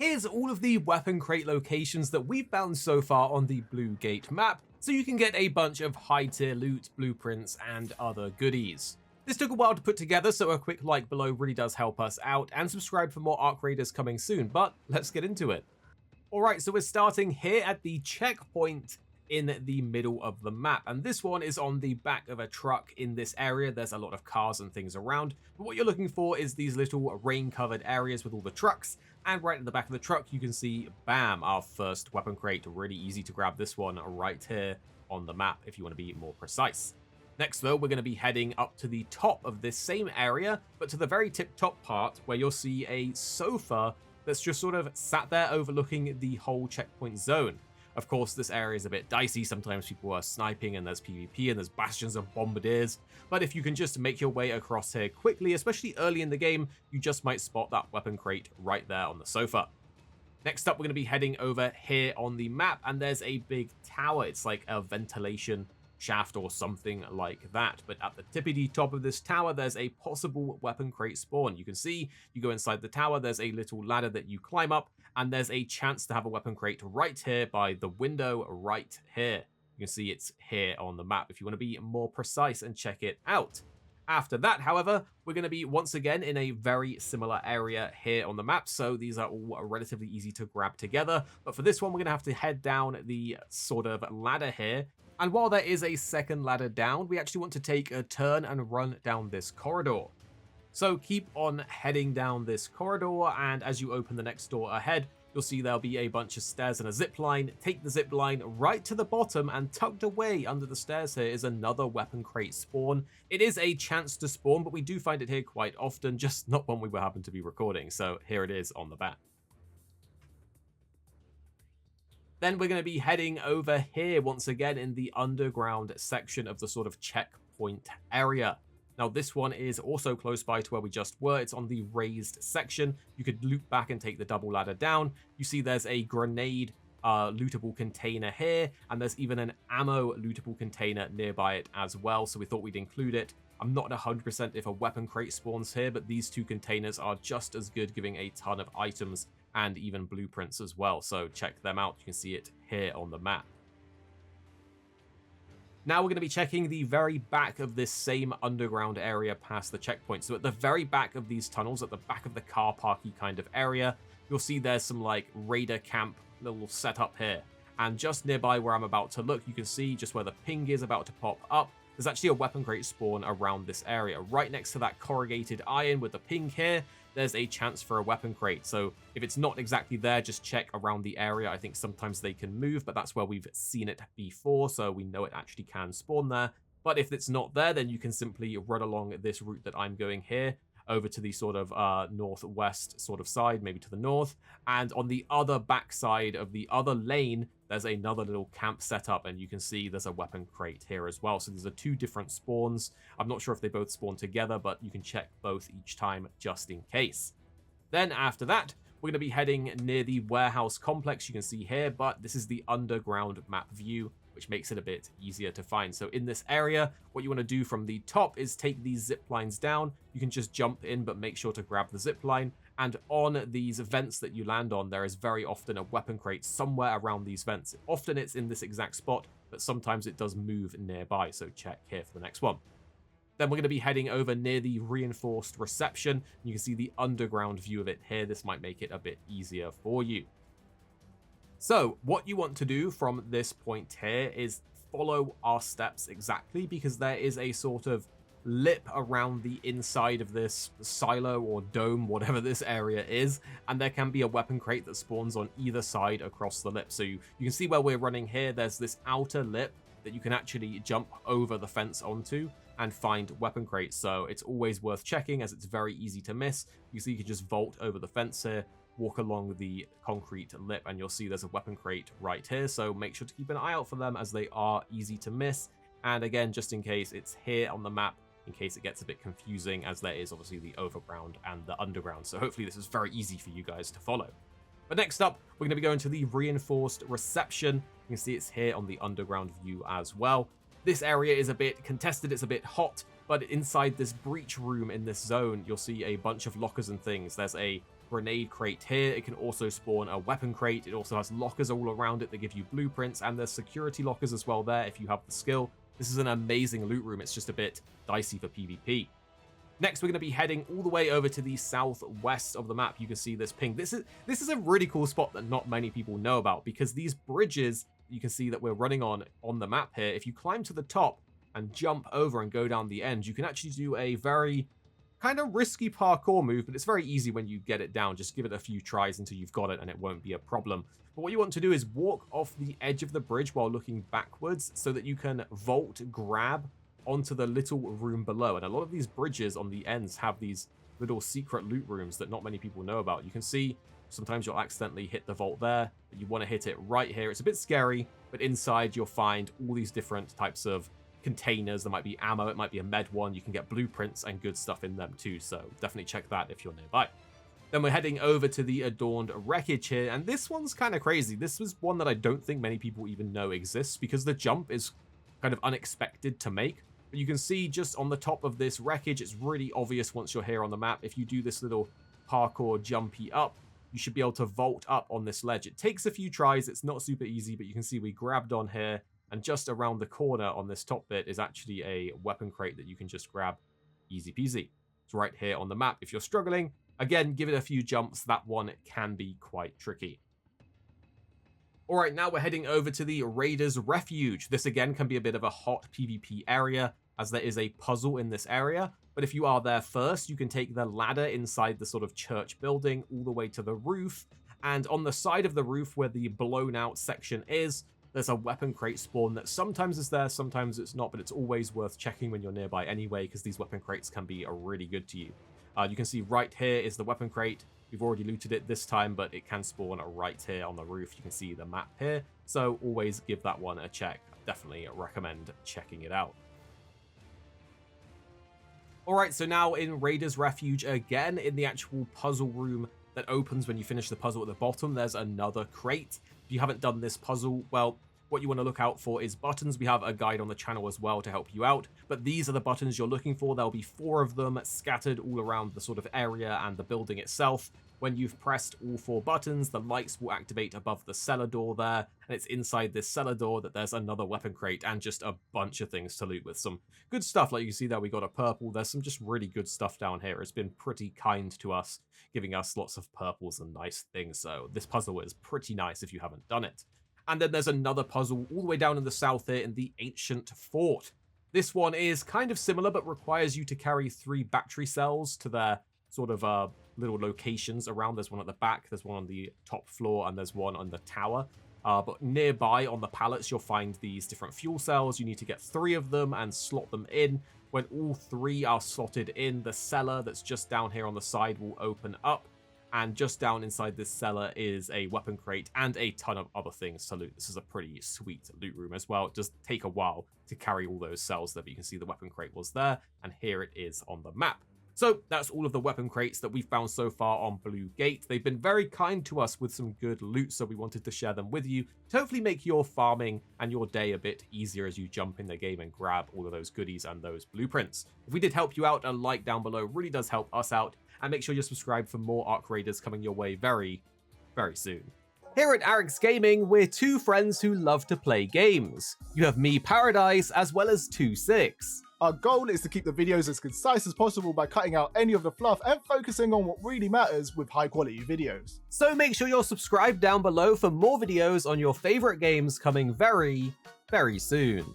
Here's all of the weapon crate locations that we've found so far on the Blue Gate map, so you can get a bunch of high tier loot, blueprints, and other goodies. This took a while to put together, so a quick like below really does help us out, and subscribe for more Arc Raiders coming soon, but let's get into it. Alright, so we're starting here at the checkpoint in the middle of the map, and this one is on the back of a truck in this area. There's a lot of cars and things around, but what you're looking for is these little rain-covered areas with all the trucks, and right at the back of the truck you can see, bam, our first weapon crate. Really easy to grab this one right here on the map if you want to be more precise. Next though, we're going to be heading up to the top of this same area, but to the very tip top part where you'll see a sofa that's just sort of sat there overlooking the whole checkpoint zone. Of course, this area is a bit dicey. Sometimes people are sniping and there's PvP and there's bastions of bombardiers. But if you can just make your way across here quickly, especially early in the game, you just might spot that weapon crate right there on the sofa. Next up, we're going to be heading over here on the map, and there's a big tower. It's like a ventilation shaft or something like that, but at the tippity top of this tower there's a possible weapon crate spawn. You can see, you go inside the tower, there's a little ladder that you climb up, and there's a chance to have a weapon crate right here by the window right here. You can see it's here on the map if you want to be more precise and check it out. After that, however, we're going to be once again in a very similar area here on the map, so these are all relatively easy to grab together, but for this one we're going to have to head down the sort of ladder here. And while there is a second ladder down, we actually want to take a turn and run down this corridor. So keep on heading down this corridor, and as you open the next door ahead, you'll see there'll be a bunch of stairs and a zip line. Take the zip line right to the bottom, and tucked away under the stairs here is another weapon crate spawn. It is a chance to spawn, but we do find it here quite often, just not when we happen to be recording. So here it is on the map. Then we're going to be heading over here once again in the underground section of the sort of checkpoint area. Now this one is also close by to where we just were. It's on the raised section. You could loop back and take the double ladder down. You see there's a grenade lootable container here, and there's even an ammo lootable container nearby it as well, so we thought we'd include it. I'm not 100% if a weapon crate spawns here, but these two containers are just as good, giving a ton of items and even blueprints as well, so check them out. You can see it here on the map. Now we're going to be checking the very back of this same underground area past the checkpoint. So at the very back of these tunnels, at the back of the car parky kind of area, you'll see there's some like raider camp little setup here. And just nearby where I'm about to look, you can see just where the ping is about to pop up, there's actually a weapon crate spawn around this area. Right next to that corrugated iron with the ping here, there's a chance for a weapon crate. So if it's not exactly there, just check around the area. I think sometimes they can move, but that's where we've seen it before, so we know it actually can spawn there. But if it's not there, then you can simply run along this route that I'm going here, over to the sort of northwest sort of side, maybe to the north, and on the other backside of the other lane, there's another little camp setup, and you can see there's a weapon crate here as well. So these are two different spawns. I'm not sure if they both spawn together, but you can check both each time just in case. Then after that, we're going to be heading near the warehouse complex you can see here, but this is the underground map view, which makes it a bit easier to find. So in this area, what you want to do from the top is take these zip lines down. You can just jump in, but make sure to grab the zip line. And on these vents that you land on, there is very often a weapon crate somewhere around these vents. Often it's in this exact spot, but sometimes it does move nearby. So check here for the next one. Then we're going to be heading over near the reinforced reception. You can see the underground view of it here. This might make it a bit easier for you. So what you want to do from this point here is follow our steps exactly, because there is a sort of lip around the inside of this silo or dome, whatever this area is, and there can be a weapon crate that spawns on either side across the lip. So you can see where we're running here, there's this outer lip that you can actually jump over the fence onto and find weapon crates. So it's always worth checking, as it's very easy to miss. You see, you can just vault over the fence here, walk along the concrete lip, and you'll see there's a weapon crate right here. So make sure to keep an eye out for them, as they are easy to miss. And again, just in case, it's here on the map, in case it gets a bit confusing, as there is obviously the overground and the underground. So hopefully this is very easy for you guys to follow. But next up, we're going to be going to the reinforced reception. You can see it's here on the underground view as well. This area is a bit contested, it's a bit hot, but inside this breach room in this zone, you'll see a bunch of lockers and things. There's a grenade crate here. It can also spawn a weapon crate. It also has lockers all around it that give you blueprints, and there's security lockers as well there if you have the skill. This is an amazing loot room. It's just a bit dicey for PvP. Next, we're going to be heading all the way over to the southwest of the map. You can see this ping. This is a really cool spot that not many people know about, because these bridges you can see that we're running on the map here, if you climb to the top and jump over and go down the end, you can actually do a very kind of risky parkour move, but it's very easy when you get it down. Just give it a few tries until you've got it and it won't be a problem. But what you want to do is walk off the edge of the bridge while looking backwards so that you can vault grab onto the little room below. And a lot of these bridges on the ends have these little secret loot rooms that not many people know about. You can see sometimes you'll accidentally hit the vault there, but you want to hit it right here. It's a bit scary, but inside you'll find all these different types of containers. There might be ammo, it might be a med one. You can get blueprints and good stuff in them too, so definitely check that if you're nearby. Then we're heading over to the adorned wreckage here, and this one's kind of crazy. This was one that I don't think many people even know exists, because the jump is kind of unexpected to make. But you can see just on the top of this wreckage, it's really obvious once you're here on the map. If you do this little parkour jumpy up, you should be able to vault up on this ledge. It takes a few tries, it's not super easy, but you can see we grabbed on here, and just around the corner on this top bit is actually a weapon crate that you can just grab easy peasy. It's right here on the map. If you're struggling, again, give it a few jumps. That one can be quite tricky. All right, now we're heading over to the Raiders Refuge. This again can be a bit of a hot PvP area, as there is a puzzle in this area. But if you are there first, you can take the ladder inside the sort of church building all the way to the roof. And on the side of the roof where the blown out section is, there's a weapon crate spawn that sometimes is there, sometimes it's not, but it's always worth checking when you're nearby anyway, because these weapon crates can be really good to you. You can see right here is the weapon crate. We've already looted it this time, but it can spawn right here on the roof. You can see the map here, so always give that one a check. Definitely recommend checking it out. Alright, so now in Raiders Refuge again, in the actual puzzle room that opens when you finish the puzzle at the bottom, there's another crate. If you haven't done this puzzle, well, what you want to look out for is buttons. We have a guide on the channel as well to help you out, but these are the buttons you're looking for. There'll be 4 of them scattered all around the sort of area and the building itself. When you've pressed all 4 buttons, the lights will activate above the cellar door there, and it's inside this cellar door that there's another weapon crate and just a bunch of things to loot with. Some good stuff, like you can see there, we got a purple. There's some just really good stuff down here. It's been pretty kind to us, giving us lots of purples and nice things, so this puzzle is pretty nice if you haven't done it. And then there's another puzzle all the way down in the south here in the ancient fort. This one is kind of similar, but requires you to carry 3 battery cells to their sort of little locations around. There's one at the back, there's one on the top floor, and there's one on the tower. But nearby on the pallets, you'll find these different fuel cells. You need to get 3 of them and slot them in. When all 3 are slotted in, the cellar that's just down here on the side will open up. And just down inside this cellar is a weapon crate and a ton of other things to loot. This is a pretty sweet loot room as well. It does take a while to carry all those cells there, but you can see the weapon crate was there, and here it is on the map. So that's all of the weapon crates that we've found so far on Blue Gate. They've been very kind to us with some good loot, so we wanted to share them with you to hopefully make your farming and your day a bit easier as you jump in the game and grab all of those goodies and those blueprints. If we did help you out, a like down below really does help us out, and make sure you're subscribed for more Arc Raiders coming your way very, very soon. Here at Arix Gaming, we're 2 friends who love to play games. You have me, Paradise, as well as 26. Our goal is to keep the videos as concise as possible by cutting out any of the fluff and focusing on what really matters with high quality videos. So make sure you're subscribed down below for more videos on your favorite games coming very, very soon.